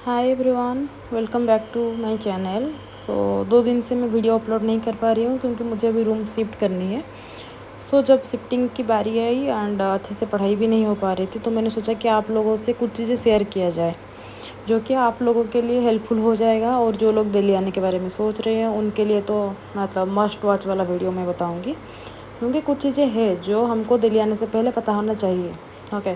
Hi everyone, welcome back to my channel. 2 दिन से मैं वीडियो अपलोड नहीं कर पा रही हूँ क्योंकि मुझे अभी रूम शिफ्ट करनी है। जब शिफ्टिंग की बारी आई एंड अच्छे से पढ़ाई भी नहीं हो पा रही थी, तो मैंने सोचा कि आप लोगों से कुछ चीज़ें शेयर किया जाए जो कि आप लोगों के लिए हेल्पफुल हो जाएगा। और जो लोग दिल्ली आने के बारे में सोच रहे हैं उनके लिए तो मतलब मस्ट वॉच वाला वीडियो मैं बताऊँगी, क्योंकि कुछ चीज़ें हैं जो हमको दिल्ली आने से पहले पता होना चाहिए। ओके,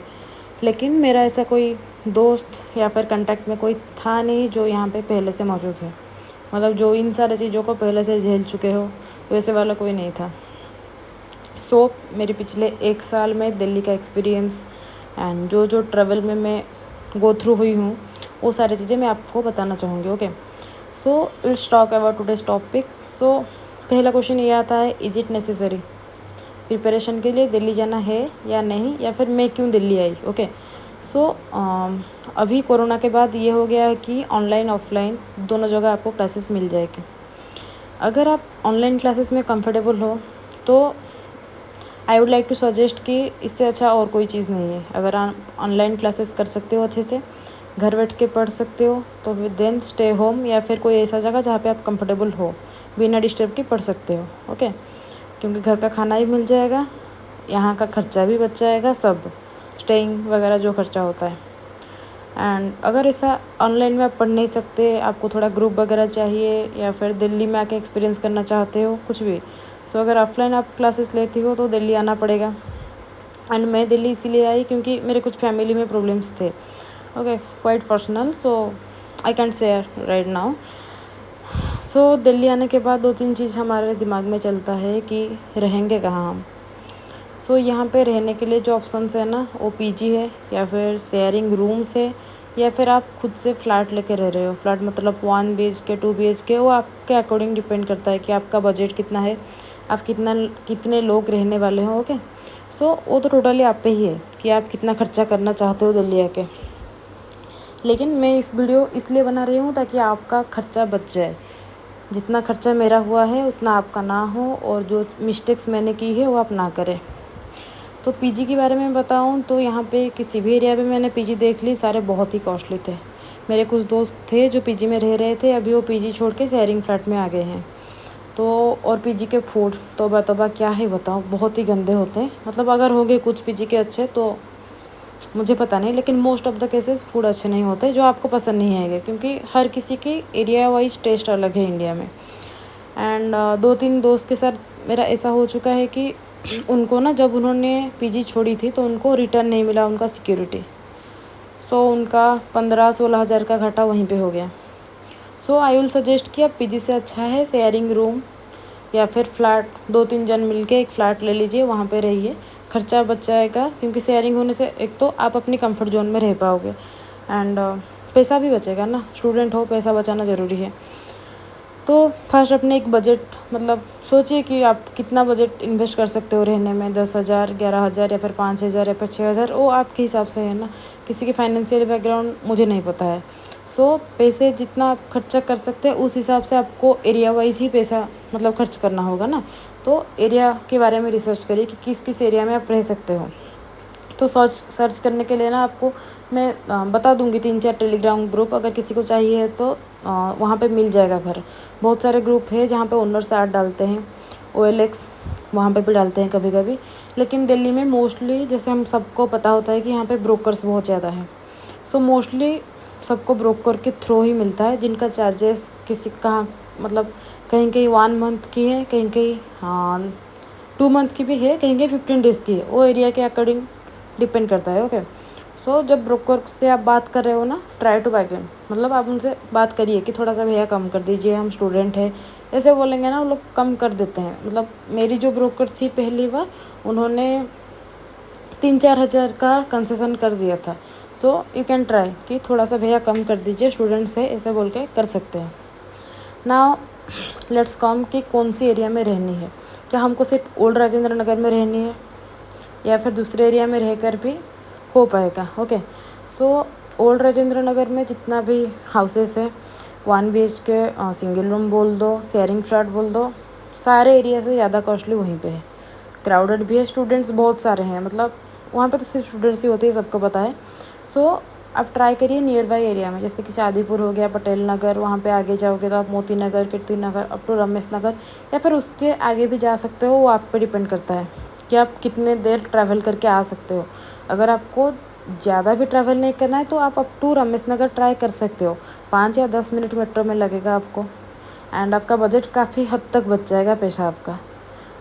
लेकिन मेरा ऐसा कोई दोस्त या फिर कांटेक्ट में कोई था नहीं जो यहाँ पे पहले से मौजूद है, मतलब जो इन सारी चीज़ों को पहले से झेल चुके हो, वैसे वाला कोई नहीं था। मेरे पिछले 1 साल में दिल्ली का एक्सपीरियंस एंड जो जो ट्रैवल में मैं गो थ्रू हुई हूँ, वो सारी चीज़ें मैं आपको बताना चाहूँगी। Okay, let's talk about today's topic. पहला क्वेश्चन ये आता है, इज़ इट नेसेसरी? प्रिपरेशन के लिए दिल्ली जाना है या नहीं, या फिर मैं क्यों दिल्ली आई? ओके, सो अभी कोरोना के बाद ये हो गया है कि ऑनलाइन ऑफलाइन दोनों जगह आपको क्लासेस मिल जाएगी। अगर आप ऑनलाइन क्लासेस में कंफर्टेबल हो तो I would like to suggest कि इससे अच्छा और कोई चीज़ नहीं है। अगर आप ऑनलाइन क्लासेस कर सकते हो, अच्छे से घर बैठ के पढ़ सकते हो, तो देन स्टे होम या फिर कोई ऐसा जगह जहाँ पे आप कंफर्टेबल हो, बिना डिस्टर्ब के पढ़ सकते हो। ओके, क्योंकि घर का खाना भी मिल जाएगा, यहाँ का खर्चा भी बच जाएगा, सब स्टेइंग वगैरह जो खर्चा होता है। एंड अगर ऐसा ऑनलाइन में आप पढ़ नहीं सकते, आपको थोड़ा ग्रुप वगैरह चाहिए, या फिर दिल्ली में आके एक्सपीरियंस करना चाहते हो कुछ भी, अगर ऑफलाइन आप क्लासेस लेती हो तो दिल्ली आना पड़ेगा। एंड मैं दिल्ली इसीलिए आई क्योंकि मेरे कुछ फैमिली में प्रॉब्लम्स थे। Okay, quite personal, I can't share right now. Delhi आने के बाद 2-3 चीज़ हमारे दिमाग में चलता है कि रहेंगे कहाँ हम। यहाँ पे रहने के लिए जो ऑप्शंस है ना, वो पीजी है, या फिर शेयरिंग रूम्स है, या फिर आप खुद से फ्लैट लेके रह रहे हो। फ्लैट मतलब 1 BHK 2 BHK, वो आपके अकॉर्डिंग डिपेंड करता है कि आपका बजट कितना है, आप कितने लोग रहने वाले हो। ओके, वो तो टोटली आप पे ही है कि आप कितना खर्चा करना चाहते हो दिल्ली आके। लेकिन मैं इस वीडियो इसलिए बना रही हूँ ताकि आपका खर्चा बच जाए। जितना खर्चा मेरा हुआ है उतना आपका ना हो, और जो मिस्टेक्स मैंने की है वो आप ना करें। पीजी के बारे में बताऊँ तो यहाँ पे किसी भी एरिया में मैंने पीजी देख ली, सारे बहुत ही कॉस्टली थे। मेरे कुछ दोस्त थे जो पीजी में रह रहे थे, अभी वो पीजी छोड़ के शेयरिंग फ्लैट में आ गए हैं। और पीजी के फूड तौबा तौबा क्या ही बताऊँ, बहुत ही गंदे होते हैं। मतलब अगर होंगे कुछ पीजी के अच्छे तो मुझे पता नहीं, लेकिन most of the cases food अच्छे नहीं होते जो आपको पसंद नहीं आएंगे, क्योंकि हर किसी की एरिया वाइज टेस्ट अलग है इंडिया में। एंड 2-3 दोस्त के साथ मेरा ऐसा हो चुका है कि उनको ना, जब उन्होंने पीजी छोड़ी थी तो उनको रिटर्न नहीं मिला उनका सिक्योरिटी। उनका 15-16 हज़ार का घाटा वहीं पे हो गया। आई विल सजेस्ट कि आप पीजी से अच्छा है शेयरिंग रूम या फिर फ्लैट, 2-3 जन मिलके एक फ़्लैट ले लीजिए, वहाँ पे रहिए। खर्चा बच जाएगा, क्योंकि शेयरिंग होने से एक तो आप अपनी कंफर्ट जोन में रह पाओगे, एंड पैसा भी बचेगा ना, स्टूडेंट हो, पैसा बचाना ज़रूरी है। फर्स्ट अपने एक बजट, मतलब सोचिए कि आप कितना बजट इन्वेस्ट कर सकते हो रहने में। 10,000, 11,000, या फिर 5,000, या फिर 6,000, वो आपके हिसाब से है ना। किसी की फाइनेंशियल बैकग्राउंड मुझे नहीं पता है। पैसे जितना आप खर्चा कर सकते हैं उस हिसाब से आपको एरिया वाइज ही पैसा मतलब खर्च करना होगा ना। एरिया के बारे में रिसर्च करिए कि किस किस एरिया में आप रह सकते हो। सर्च करने के लिए ना आपको मैं बता दूंगी 3-4 टेलीग्राम ग्रुप, अगर किसी को चाहिए है तो वहाँ पे मिल जाएगा घर। बहुत सारे ग्रुप है जहाँ पे ओनर्स ऐड डालते हैं, OLX वहाँ पे भी डालते हैं कभी कभी। लेकिन दिल्ली में मोस्टली, जैसे हम सबको पता होता है कि यहाँ पे ब्रोकर्स बहुत ज़्यादा हैं। मोस्टली सबको ब्रोकर के थ्रू ही मिलता है, जिनका चार्जेस किसी कहाँ मतलब कहीं कहीं 1 मंथ की है, कहीं कहीं 2 मंथ की भी है, कहीं कहीं 15 डेज़ की है। वो एरिया के अकॉर्डिंग डिपेंड करता है। ओके, जब ब्रोकर से आप बात कर रहे हो ना, ट्राई टू बार्गेन, मतलब आप उनसे बात करिए कि थोड़ा सा भैया कम कर दीजिए, हम स्टूडेंट हैं, ऐसे बोलेंगे ना, वो लोग कम कर देते हैं। मतलब मेरी जो ब्रोकर थी पहली बार, उन्होंने 3-4 हज़ार का कंसेशन कर दिया था। यू कैन ट्राई कि थोड़ा सा भैया कम कर दीजिए, स्टूडेंट्स है, ऐसे बोल के कर सकते हैं। नाउ लेट्स कम कि कौन सी एरिया में रहनी है। क्या हमको सिर्फ ओल्ड राजेंद्र नगर में रहनी है, या फिर दूसरे एरिया में रहकर भी हो पाएगा? ओके, ओल्ड राजेंद्र नगर में जितना भी हाउसेस है, 1 BHK सिंगल रूम बोल दो, शेयरिंग फ्लैट बोल दो, सारे एरिया से ज़्यादा कॉस्टली वहीं पे है। क्राउडेड भी है, स्टूडेंट्स बहुत सारे हैं, मतलब वहाँ पे तो सिर्फ स्टूडेंट्स ही होते हैं, सबको पता है। आप ट्राई करिए नियर बाई एरिया में, जैसे कि शादीपुर हो गया, पटेल नगर, वहाँ पे आगे जाओगे तो आप मोती नगर, कीर्ति नगर, अप टू रमेश नगर, या फिर उसके आगे भी जा सकते हो। वो आप पे डिपेंड करता है कि आप कितने देर ट्रैवल करके आ सकते हो। अगर आपको ज़्यादा भी ट्रैवल नहीं करना है तो आप up to Ramesh Nagar try कर सकते हो। 5 या 10 मिनट मेट्रो में लगेगा आपको, एंड आपका बजट काफ़ी हद तक बच जाएगा पैसा आपका,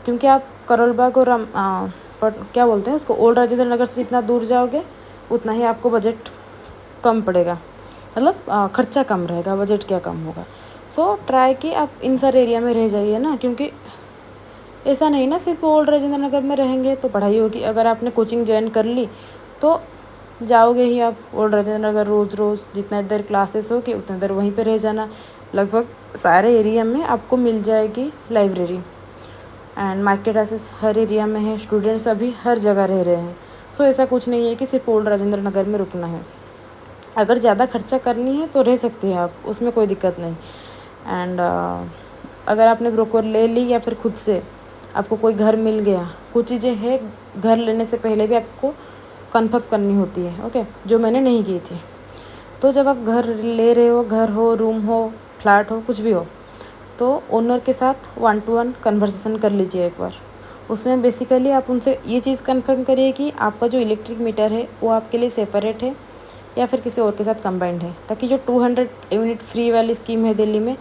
क्योंकि आप करोल बाग और क्या बोलते हैं उसको, ओल्ड राजेंद्र नगर से जितना दूर जाओगे उतना ही आपको बजट कम पड़ेगा, मतलब खर्चा कम रहेगा, बजट क्या कम होगा। सो ट्राई कि आप इन सारे एरिया में रह जाइए ना, क्योंकि ऐसा नहीं ना सिर्फ ओल्ड राजेंद्र नगर में रहेंगे तो पढ़ाई होगी। अगर आपने कोचिंग ज्वाइन कर ली तो जाओगे ही आप ओल्ड राजेंद्र नगर, रोज़ रोज़ जितना देर क्लासेस हो कि उतना देर वहीं पे रह जाना। लगभग सारे एरिया में आपको मिल जाएगी लाइब्रेरी, एंड मार्केट एसेस हर एरिया में है, स्टूडेंट्स अभी हर जगह रह रहे हैं। सो ऐसा कुछ नहीं है कि सिर्फ ओल्ड राजेंद्र नगर में रुकना है। अगर ज़्यादा खर्चा करनी है तो रह सकते हैं आप, उसमें कोई दिक्कत नहीं। एंड अगर आपने ब्रोकर ले ली या फिर खुद से आपको कोई घर मिल गया, कुछ चीज़ें हैं घर लेने से पहले भी आपको कन्फर्म करनी होती है, ओके, जो मैंने नहीं की थी। तो जब आप घर ले रहे हो, घर हो, रूम हो, फ्लैट हो, कुछ भी हो, तो ओनर के साथ 1 to 1 कन्वर्सेशन कर लीजिए एक बार। उसमें बेसिकली आप उनसे ये चीज़ कंफर्म करिए कि आपका जो इलेक्ट्रिक मीटर है वो आपके लिए सेपरेट है या फिर किसी और के साथ कंबाइंड है, ताकि जो 200 यूनिट फ्री वाली स्कीम है दिल्ली में,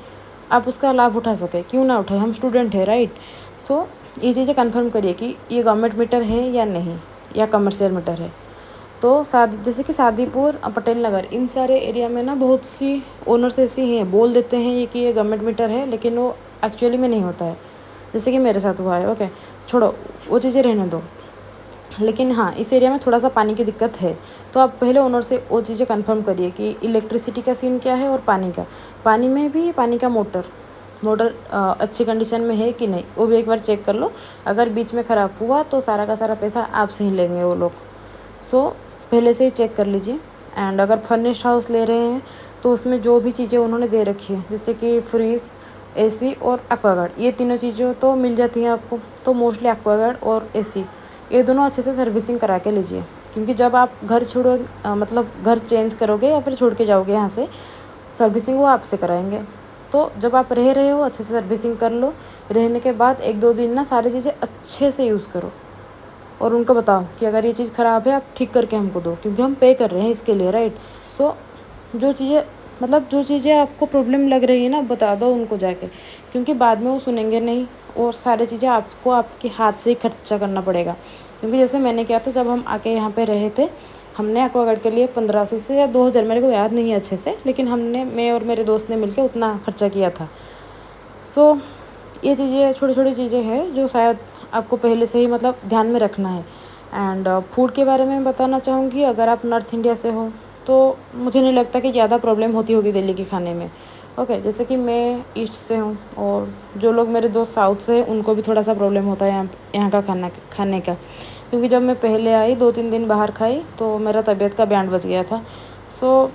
आप उसका लाभ उठा सकें। क्यों ना उठाए, हम स्टूडेंट हैं, राइट। सो ये चीज़ें कंफर्म करिए कि ये गवर्नमेंट मीटर है या नहीं, या कमर्शियल मीटर है। तो जैसे कि शादीपुर, पटेल नगर, इन सारे एरिया में ना बहुत सी ओनर्स ऐसी हैं, बोल देते हैं ये कि ये गवर्नमेंट मीटर है, लेकिन वो एक्चुअली में नहीं होता है। जैसे कि मेरे साथ हुआ है, ओके, छोड़ो वो चीज़ें रहने दो। लेकिन हाँ, इस एरिया में थोड़ा सा पानी की दिक्कत है, तो आप पहले ओनर से वो चीज़ें कंफर्म करिए कि इलेक्ट्रिसिटी का सीन क्या है और पानी का। पानी में भी पानी का मोटर अच्छी कंडीशन में है कि नहीं, वो भी एक बार चेक कर लो। अगर बीच में ख़राब हुआ तो सारा का सारा पैसा आपसे ही लेंगे वो लोग। सो पहले से ही चेक कर लीजिए। एंड अगर फर्निश्ड हाउस ले रहे हैं तो उसमें जो भी चीज़ें उन्होंने दे रखी है, जैसे कि फ्रीज़, एसी और एक्वागार्ड, ये तीनों चीज़ें तो मिल जाती हैं आपको। तो मोस्टली एक्वागार्ड और एसी, ये दोनों अच्छे से सर्विसिंग करा के लीजिए, क्योंकि जब आप घर मतलब घर चेंज करोगे या फिर छोड़ के जाओगे यहाँ से, सर्विसिंग वो आपसे कराएंगे। तो जब आप रह रहे हो अच्छे से सर्विसिंग कर लो। रहने के बाद 1-2 दिन ना सारी चीज़ें अच्छे से यूज़ करो, और उनको बताओ कि अगर ये चीज़ ख़राब है आप ठीक करके हमको दो, क्योंकि हम पे कर रहे हैं इसके लिए, राइट। सो जो चीज़ें आपको प्रॉब्लम लग रही है ना, बता दो उनको जाके, क्योंकि बाद में वो सुनेंगे नहीं, और सारी चीज़ें आपको आपके हाथ से ही खर्चा करना पड़ेगा। क्योंकि जैसे मैंने किया था, जब हम आके यहाँ पे रहे थे, हमने एक्वागार्ड के लिए 1500 से या 2000, मेरे को याद नहीं है अच्छे से, लेकिन मैं और मेरे दोस्त ने मिलकर उतना खर्चा किया था। सो ये चीज़ें छोटी छोटी चीज़ें हैं जो शायद आपको पहले से ही मतलब ध्यान में रखना है। एंड फूड के बारे में बताना चाहूँगी, अगर आप नॉर्थ इंडिया से हो तो मुझे नहीं लगता कि ज़्यादा प्रॉब्लम होती होगी दिल्ली के खाने में, ओके। जैसे कि मैं ईस्ट से हूँ, और जो लोग मेरे दोस्त साउथ से हैं उनको भी थोड़ा सा प्रॉब्लम होता है यहाँ का खाने का, क्योंकि जब मैं पहले आई 2-3 दिन बाहर खाई तो मेरा तबीयत का बैंड बज गया था। सो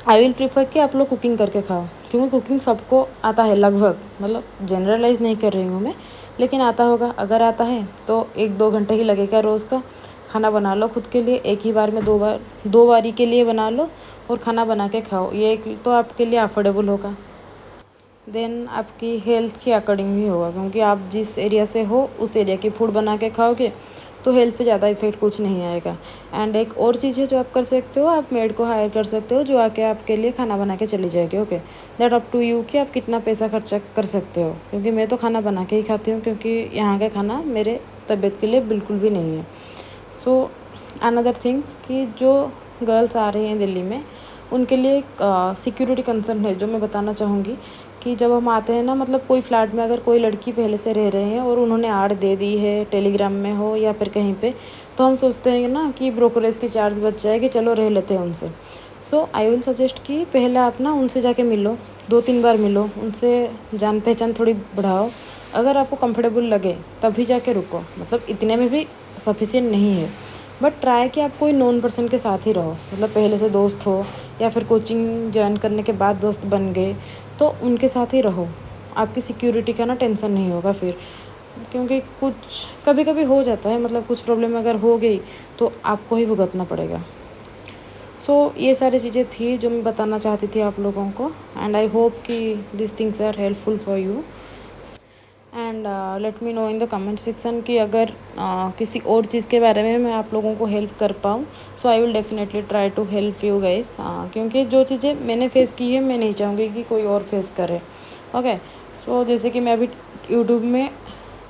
आई विल प्रीफर कि आप लोग कुकिंग करके खाओ, क्योंकि कुकिंग सबको आता है लगभग, मतलब जनरलाइज नहीं कर रही हूँ मैं, लेकिन आता होगा। अगर आता है तो 1-2 घंटे ही लगेगा रोज़ का। खाना बना लो खुद के लिए, एक ही बार में 2 बारी के लिए बना लो और खाना बना के खाओ। ये एक तो आपके लिए अफोर्डेबल होगा, देन आपकी हेल्थ के अकॉर्डिंग भी होगा, क्योंकि आप जिस एरिया से हो उस एरिया की फूड बना के खाओगे तो हेल्थ पे ज़्यादा इफेक्ट कुछ नहीं आएगा। एंड एक और चीज़ है जो आप कर सकते हो, आप मेड को हायर कर सकते हो जो आके आपके लिए खाना बना के चली जाएगी, okay. That up to you कि आप कितना पैसा खर्चा कर सकते हो, क्योंकि मैं तो खाना बना के ही खाती हूँ, क्योंकि यहाँ का खाना मेरे तबीयत के लिए बिल्कुल भी नहीं है। सो अनदर थिंग कि जो गर्ल्स आ रही हैं दिल्ली में, उनके लिए एक सिक्योरिटी कंसर्न है जो मैं बताना चाहूँगी, कि जब हम आते हैं ना, मतलब कोई फ्लैट में अगर कोई लड़की पहले से रह रहे हैं और उन्होंने आड़ दे दी है, टेलीग्राम में हो या फिर कहीं पे, तो हम सोचते हैं ना कि ब्रोकरेज की चार्ज बच जाएगी, चलो रह लेते हैं उनसे। सो आई विल सजेस्ट कि पहले आप ना उनसे जाके मिलो, 2-3 बार मिलो उनसे, जान पहचान थोड़ी बढ़ाओ। अगर आपको कंफर्टेबल लगे तभी जाके रुको, मतलब इतने में भी सफिशिएंट नहीं है, बट ट्राई कि आप कोई नॉन पर्सन के साथ ही रहो, मतलब पहले से दोस्त हो या फिर कोचिंग ज्वाइन करने के बाद दोस्त बन गए तो उनके साथ ही रहो। आपकी सिक्योरिटी का ना टेंशन नहीं होगा फिर, क्योंकि कुछ कभी कभी हो जाता है, मतलब कुछ प्रॉब्लम अगर हो गई तो आपको ही भुगतना पड़ेगा। सो सो ये सारी चीज़ें थी जो मैं बताना चाहती थी आप लोगों को, एंड आई होप कि this things are helpful for you. And let me know in the comment section कि अगर किसी और चीज़ के बारे में मैं आप लोगों को हेल्प कर पाऊँ, so I will definitely try to help you guys, क्योंकि जो चीज़ें मैंने फेस की है मैं नहीं चाहूँगी कि कोई और फेस करे। ओके, सो जैसे कि मैं अभी यूट्यूब में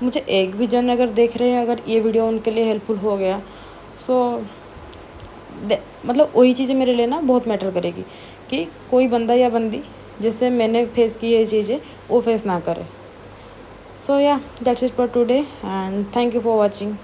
मुझे एक भी जन अगर देख रहे हैं, अगर ये वीडियो उनके लिए हेल्पफुल हो गया, सो मतलब वही चीज़ें मेरे लिए ना बहुत मैटर करेगी कि कोई बंदा या बंदी जिससे मैंने फेस की ये चीज़ें वो फेस ना करे। So yeah, that's it for today, and thank you for watching.